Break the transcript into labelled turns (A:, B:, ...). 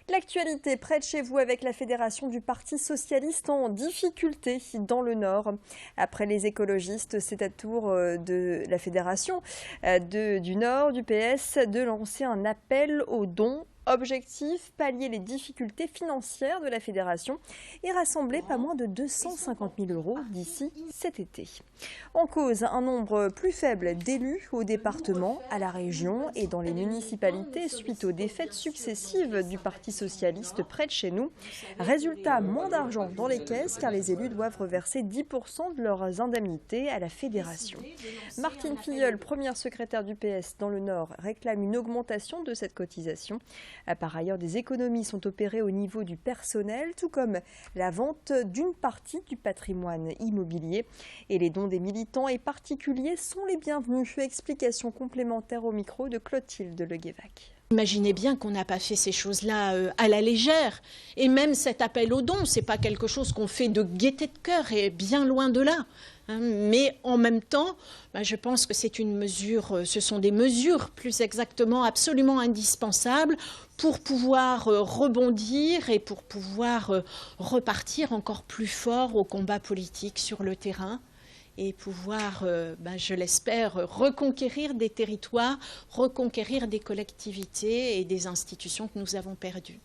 A: L'actualité près de chez vous avec la Fédération du Parti Socialiste en difficulté dans le Nord. Après les écologistes, c'est à tour de la Fédération du Nord, du PS, de lancer un appel aux dons. Objectif, pallier les difficultés financières de la fédération et rassembler pas moins de 250 000 € d'ici cet été. En cause, un nombre plus faible d'élus au département, à la région et dans les municipalités suite aux défaites successives du Parti socialiste près de chez nous. Résultat, moins d'argent dans les caisses car les élus doivent reverser 10% de leurs indemnités à la fédération. Martine Filleul, première secrétaire du PS dans le Nord, réclame une augmentation de cette cotisation. Par ailleurs, des économies sont opérées au niveau du personnel, tout comme la vente d'une partie du patrimoine immobilier. Et les dons des militants et particuliers sont les bienvenus. Explication complémentaire au micro de Clotilde Leguévac.
B: Imaginez bien qu'on n'a pas fait ces choses-là à la légère. Et même cet appel aux dons, ce n'est pas quelque chose qu'on fait de gaieté de cœur, et bien loin de là. Mais en même temps, je pense que ce sont des mesures, plus exactement, absolument indispensables pour pouvoir rebondir et pour pouvoir repartir encore plus fort au combat politique sur le terrain et pouvoir, je l'espère, reconquérir des territoires, reconquérir des collectivités et des institutions que nous avons perdues.